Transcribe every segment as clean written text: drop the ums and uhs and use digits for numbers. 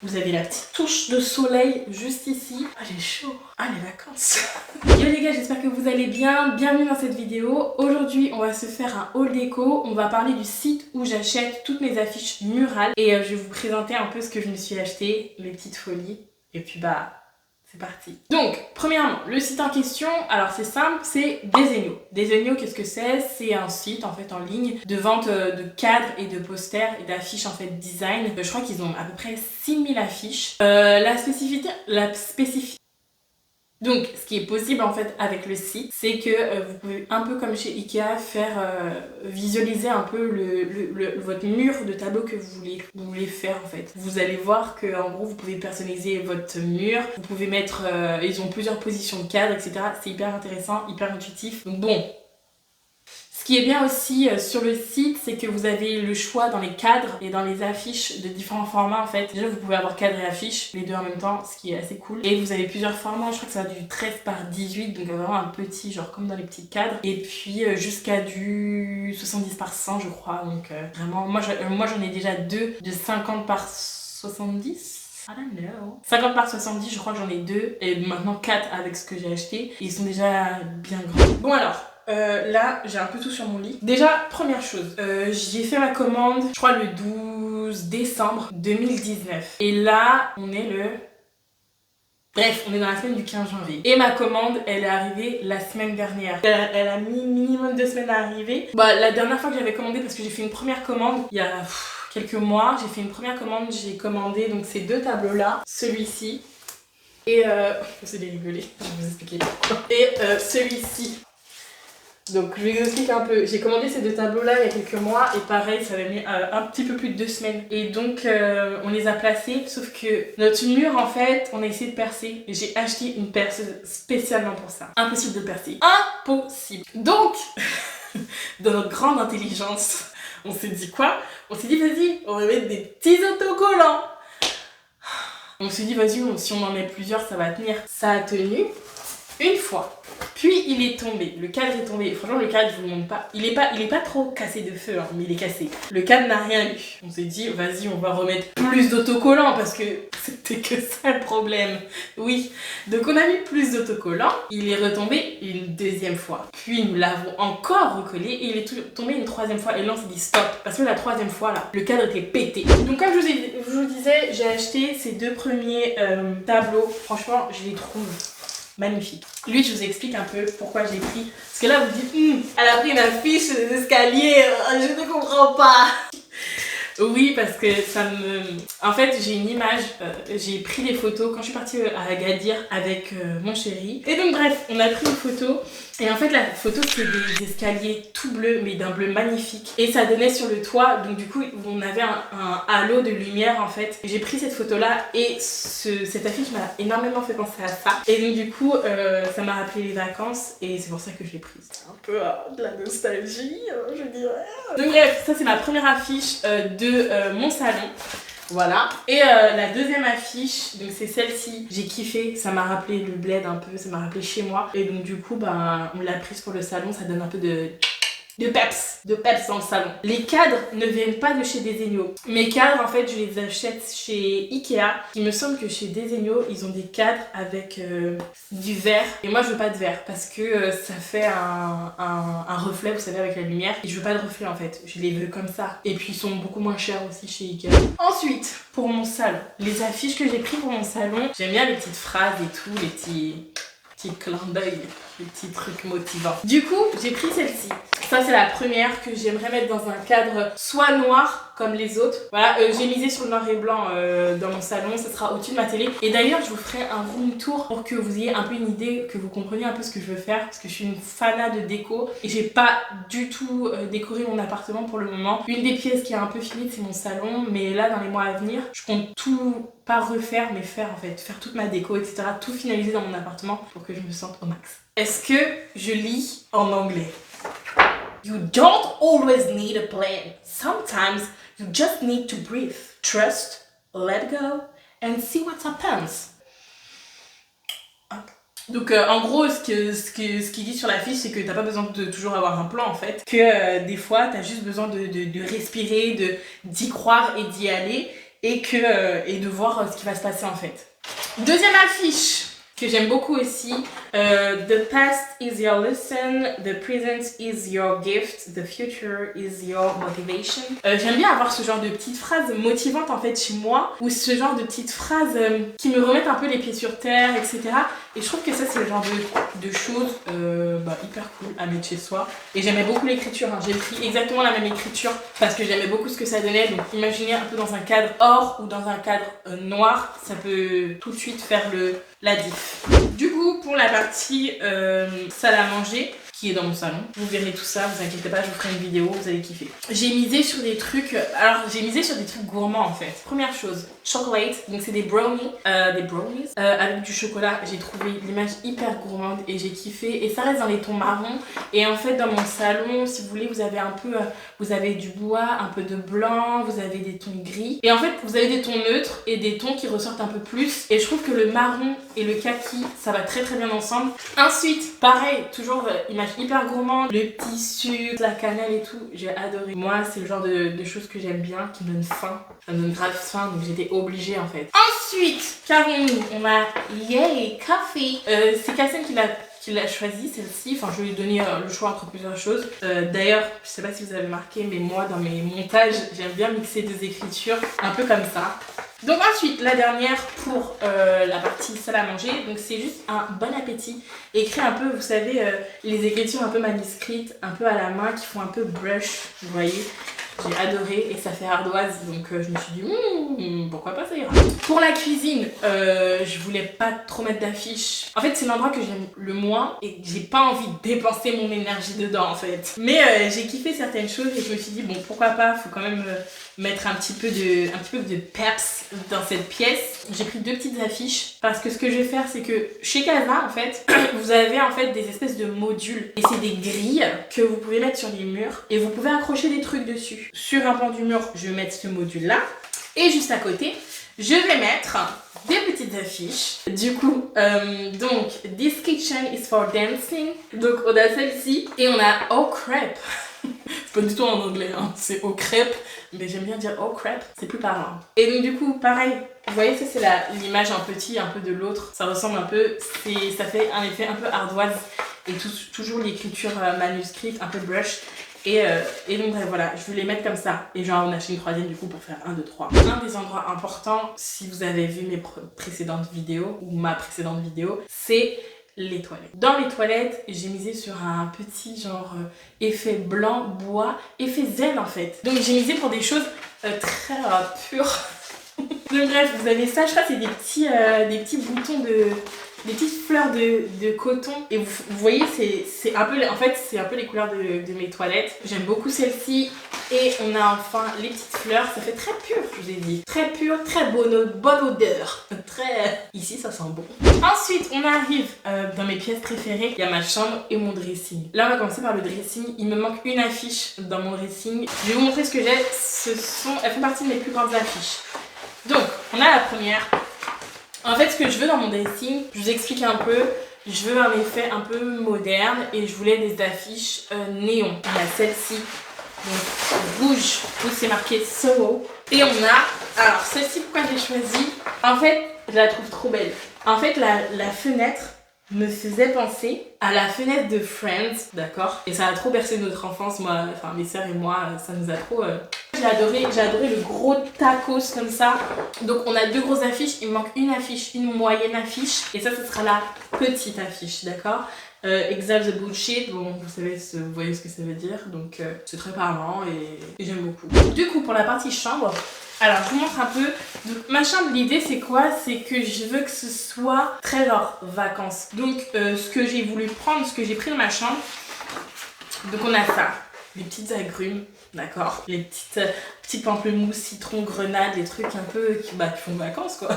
Vous avez la petite touche de soleil juste ici. Ah, j'ai chaud. Ah, les vacances. Yo les gars, j'espère que vous allez bien. Bienvenue dans cette vidéo. Aujourd'hui, on va se faire un haul déco. On va parler du site où j'achète toutes mes affiches murales. Et je vais vous présenter un peu ce que je me suis acheté, mes petites folies. Et puis bah... c'est parti. Donc, premièrement, le site en question, alors c'est simple, c'est Desenio. Desenio, qu'est-ce que c'est? C'est un site en fait en ligne de vente de cadres et de posters et d'affiches en fait design. Je crois qu'ils ont à peu près 6000 affiches. La spécificité. Donc, ce qui est possible en fait avec le site, c'est que vous pouvez, un peu comme chez Ikea, faire visualiser un peu votre mur de tableau que vous voulez faire en fait. Vous allez voir que en gros, vous pouvez personnaliser votre mur, vous pouvez mettre, ils ont plusieurs positions de cadre, etc. C'est hyper intéressant, hyper intuitif. Donc bon. Ce qui est bien aussi sur le site, c'est que vous avez le choix dans les cadres et dans les affiches de différents formats en fait. Déjà vous pouvez avoir cadre et affiche, les deux en même temps, ce qui est assez cool. Et vous avez plusieurs formats, je crois que ça va du 13 par 18, donc vraiment un petit, genre comme dans les petits cadres. Et puis jusqu'à du 70 par 100 je crois, donc vraiment, moi j'en ai déjà deux de 50 par 70. I don't know. 50 par 70, je crois que j'en ai deux. Et maintenant 4 avec ce que j'ai acheté. Et ils sont déjà bien grands. Bon alors, là, j'ai un peu tout sur mon lit. Déjà, première chose, j'ai fait ma commande, je crois le 12 décembre 2019. Et là, on est le... Bref, on est dans la semaine du 15 janvier. Et ma commande, elle est arrivée la semaine dernière. Elle a mis minimum 2 semaines à arriver. Bah, la dernière fois que j'avais commandé, parce que j'ai fait une première commande, il y a quelques mois, j'ai fait une première commande, j'ai commandé donc ces deux tableaux-là, celui-ci, et vous allez rigoler, je vais vous expliquer pourquoi. Et celui-ci. Donc je vous explique un peu, j'ai commandé ces deux tableaux là il y a quelques mois et pareil ça avait mis un petit peu plus de 2 semaines et donc on les a placés sauf que notre mur en fait on a essayé de percer et j'ai acheté une perceuse spécialement pour ça. Impossible de percer, impossible. Donc dans notre grande intelligence on s'est dit quoi? On s'est dit vas-y on va mettre des petits autocollants. On s'est dit vas-y si on en met plusieurs ça va tenir. Ça a tenu une fois. Puis il est tombé, le cadre est tombé. Franchement le cadre je vous le montre pas. Il est pas trop cassé de feu hein, mais il est cassé. Le cadre n'a rien eu. On s'est dit vas-y on va remettre plus d'autocollants parce que c'était que ça le problème. Oui. Donc on a mis plus d'autocollants. Il est retombé une deuxième fois. Puis nous l'avons encore recollé et il est tombé une troisième fois. Et là on s'est dit stop. Parce que la troisième fois là, le cadre était pété. Donc comme je vous disais, j'ai acheté ces deux premiers tableaux. Franchement je les trouve magnifique. Lui, je vous explique un peu pourquoi j'ai pris. Parce que là, vous dites, elle a pris une affiche des escaliers, je ne comprends pas. Oui, parce que ça me... En fait, j'ai une image, j'ai pris les photos quand je suis partie à Agadir avec mon chéri. Et donc bref, on a pris une photo. Et en fait, la photo, c'était des escaliers tout bleus, mais d'un bleu magnifique. Et ça donnait sur le toit, donc du coup, on avait un halo de lumière en fait. J'ai pris cette photo-là et cette affiche m'a énormément fait penser à ça. Et donc du coup, ça m'a rappelé les vacances et c'est pour ça que je l'ai prise. C'est un peu de la nostalgie, je dirais. Donc bref, ça c'est ma première affiche de mon salon. Voilà. Et la deuxième affiche, donc c'est celle-ci. J'ai kiffé, ça m'a rappelé le bled un peu, ça m'a rappelé chez moi. Et donc du coup, ben, on l'a prise pour le salon, ça donne un peu de peps dans le salon. Les cadres ne viennent pas de chez Desenio. Mes cadres, en fait, je les achète chez Ikea. Il me semble que chez Desenio, ils ont des cadres avec du verre. Et moi, je veux pas de verre parce que ça fait un reflet, vous savez, avec la lumière. Et je veux pas de reflet, en fait. Je les veux comme ça. Et puis, ils sont beaucoup moins chers aussi chez Ikea. Ensuite, pour mon salon, les affiches que j'ai prises pour mon salon, j'aime bien les petites phrases et tout, les petits clins d'œil, les petits trucs motivants. Du coup, j'ai pris celle-ci. Ça, c'est la première que j'aimerais mettre dans un cadre soit noir, comme les autres. Voilà, j'ai misé sur le noir et blanc dans mon salon. Ça sera au-dessus de ma télé. Et d'ailleurs, je vous ferai un room tour pour que vous ayez un peu une idée, que vous compreniez un peu ce que je veux faire. Parce que je suis une fanat de déco. Et j'ai pas du tout décoré mon appartement pour le moment. Une des pièces qui est un peu finie, c'est mon salon. Mais là, dans les mois à venir, je compte tout... pas refaire mais faire en fait, faire toute ma déco etc, tout finaliser dans mon appartement pour que je me sente au max. Est-ce que je lis en anglais? You don't always need a plan. Sometimes you just need to breathe, trust, let go and see what happens. Donc en gros ce qu'il dit sur la fiche c'est que t'as pas besoin de toujours avoir un plan en fait, que des fois t'as juste besoin de respirer, d'y croire et d'y aller. et de voir ce qui va se passer en fait. Deuxième affiche que j'aime beaucoup aussi, The past is your lesson, the present is your gift, the future is your motivation. J'aime bien avoir ce genre de petites phrases motivantes en fait chez moi, ou ce genre de petites phrases qui me remettent un peu les pieds sur terre, etc. Et je trouve que ça c'est le genre de choses hyper cool à mettre chez soi. Et j'aimais beaucoup l'écriture, hein. J'ai pris exactement la même écriture parce que j'aimais beaucoup ce que ça donnait. Donc imaginez un peu dans un cadre or ou dans un cadre noir, ça peut tout de suite faire la diff. Du coup, pour la partie salle à manger, qui est dans mon salon, vous verrez tout ça, vous inquiétez pas, je vous ferai une vidéo, vous allez kiffer. J'ai misé sur des trucs, gourmands en fait. Première chose, chocolate, donc c'est des brownies avec du chocolat. J'ai trouvé l'image hyper gourmande et j'ai kiffé, et ça reste dans les tons marrons. Et en fait dans mon salon, si vous voulez, vous avez un peu, vous avez du bois, un peu de blanc, vous avez des tons gris, et en fait vous avez des tons neutres et des tons qui ressortent un peu plus, et je trouve que le marron et le kaki, ça va très très bien ensemble. Ensuite, pareil, toujours image hyper gourmande, le petit sucre, la cannelle et tout, j'ai adoré. Moi, c'est le genre de choses que j'aime bien, qui me donne faim. Ça me donne grave faim, donc j'étais obligée en fait. Ensuite, qu'avons-nous? On a Yay Café. C'est Cassine qui l'a choisi, celle-ci. Enfin, je lui ai donné le choix entre plusieurs choses. D'ailleurs, je sais pas si vous avez remarqué, mais moi, dans mes montages, j'aime bien mixer deux écritures, un peu comme ça. Donc ensuite, la dernière pour la partie salle à manger, donc c'est juste un bon appétit. Écrit un peu, vous savez, les écritures un peu manuscrites, un peu à la main, qui font un peu brush, vous voyez. J'ai adoré et ça fait ardoise, donc je me suis dit pourquoi pas, ça ira. Pour la cuisine, je voulais pas trop mettre d'affiches. En fait, c'est l'endroit que j'aime le moins et j'ai pas envie de dépenser mon énergie dedans en fait. Mais j'ai kiffé certaines choses et je me suis dit bon, pourquoi pas, faut quand même mettre un petit peu de peps dans cette pièce. J'ai pris deux petites affiches parce que ce que je vais faire, c'est que chez Casa en fait, vous avez en fait des espèces de modules et c'est des grilles que vous pouvez mettre sur les murs et vous pouvez accrocher des trucs dessus. Sur un pan du mur, je vais mettre ce module là et juste à côté, je vais mettre des petites affiches. Du coup, donc, This kitchen is for dancing. Donc, on a celle-ci et on a Oh crap. C'est pas du tout en anglais, hein. C'est Oh crêpe, mais j'aime bien dire Oh crap, c'est plus parlant. Et donc, du coup, pareil, vous voyez, ça c'est l'image en petit, un peu de l'autre. Ça ressemble un peu, ça fait un effet un peu ardoise et toujours l'écriture manuscrite, un peu brush. Et donc voilà, je voulais mettre comme ça. Et j'en ai acheté une troisième du coup pour faire 1, 2, 3. Un des endroits importants, si vous avez vu mes précédentes vidéos, ou ma précédente vidéo, c'est les toilettes. Dans les toilettes, j'ai misé sur un petit genre effet blanc, bois, effet zen en fait. Donc j'ai misé pour des choses très pures. Donc bref, vous avez ça, je crois que c'est des petits boutons des petites fleurs de coton. Et vous voyez, c'est un peu, en fait, c'est un peu les couleurs de mes toilettes. J'aime beaucoup celle-ci. Et on a enfin les petites fleurs. Ça fait très pur, je vous ai dit. Très pur, très bonne odeur. Ici, ça sent bon. Ensuite, on arrive dans mes pièces préférées. Il y a ma chambre et mon dressing. Là, on va commencer par le dressing. Il me manque une affiche dans mon dressing. Je vais vous montrer ce que j'ai. Elles font partie de mes plus grandes affiches. Donc, on a la première. En fait, ce que je veux dans mon dressing, je vous explique un peu. Je veux un effet un peu moderne et je voulais des affiches néon. On a celle-ci, donc rouge, où c'est marqué Soho. Et on a, alors celle-ci, pourquoi j'ai choisi? En fait, je la trouve trop belle. En fait, la fenêtre me faisait penser à la fenêtre de Friends, d'accord? Et ça a trop bercé notre enfance, moi, enfin mes sœurs et moi, ça nous a trop... J'ai adoré le gros tacos comme ça. Donc on a deux grosses affiches, il me manque une affiche, une moyenne affiche. Et ça, ce sera la petite affiche, d'accord? Exalt the bullshit, bon vous voyez ce que ça veut dire, donc c'est très parlant et j'aime beaucoup. Du coup pour la partie chambre, alors je vous montre un peu. Donc ma chambre, l'idée c'est quoi? C'est que je veux que ce soit très genre vacances. Donc ce que j'ai voulu prendre, ce que j'ai pris dans ma chambre, donc on a ça, les petites agrumes, d'accord, les petites pamplemousses, citron, grenade, les trucs un peu qui font vacances quoi.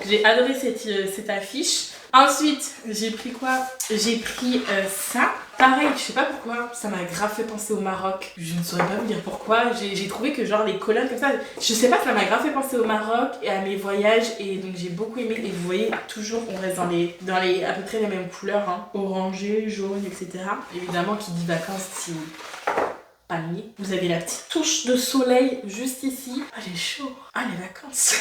J'ai adoré cette affiche. Ensuite, j'ai pris quoi? J'ai pris ça. Pareil, je sais pas pourquoi, ça m'a grave fait penser au Maroc. Je ne saurais pas vous dire pourquoi. J'ai trouvé que genre les colonnes comme ça, je sais pas, ça m'a grave fait penser au Maroc et à mes voyages. Et donc j'ai beaucoup aimé. Et vous voyez, toujours on reste dans les à peu près les mêmes couleurs, hein. Orangé, jaune, etc. Évidemment, qui dit vacances, si palmier. Vous avez la petite touche de soleil juste ici. Ah, j'ai chaud. Ah, les vacances.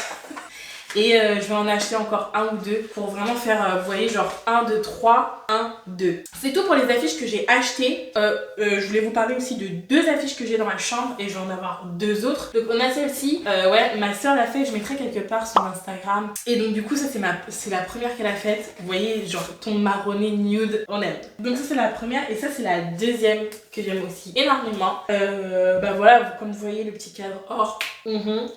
Et je vais en acheter encore un ou deux pour vraiment faire, vous voyez, genre 1, 2, 3, 1, 2. C'est tout pour les affiches que j'ai achetées. Je voulais vous parler aussi de 2 affiches que j'ai dans ma chambre et je vais en avoir 2 autres. Donc on a celle-ci, ouais, ma soeur l'a fait, je mettrai quelque part sur Instagram. Et donc du coup ça c'est la première qu'elle a faite. Vous voyez, genre ton marronné nude, on aime. Donc ça c'est la première et ça c'est la deuxième que j'aime aussi énormément. Bah voilà, comme vous voyez le petit cadre or.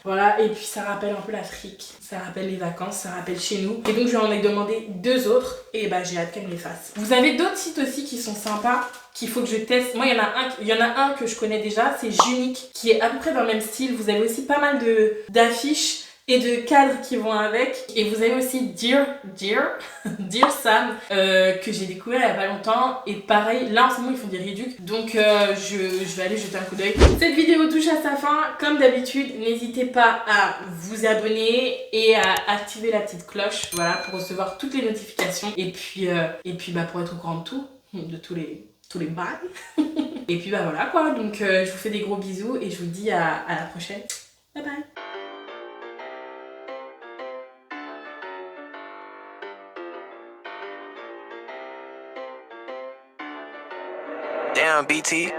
Voilà, et puis ça rappelle un peu l'Afrique, ça rappelle les vacances, ça rappelle chez nous. Et donc je lui en ai demandé 2 autres et bah j'ai hâte qu'elle me les fasse. Vous avez d'autres sites aussi qui sont sympas, qu'il faut que je teste. Moi il y en a un que je connais déjà, c'est Junique, qui est à peu près dans le même style. Vous avez aussi pas mal d'affiches et de cadres qui vont avec. Et vous avez aussi Dear Sam, que j'ai découvert il y a pas longtemps. Et pareil, là en ce moment ils font des réducs. Donc je vais aller jeter un coup d'œil. Cette vidéo touche à sa fin. Comme d'habitude, n'hésitez pas à vous abonner et à activer la petite cloche. Voilà, pour recevoir toutes les notifications. Et puis bah, pour être au courant de tout, de tous les bails. Et puis bah voilà quoi. Donc je vous fais des gros bisous et je vous dis à la prochaine. Bye bye. Damn, BT.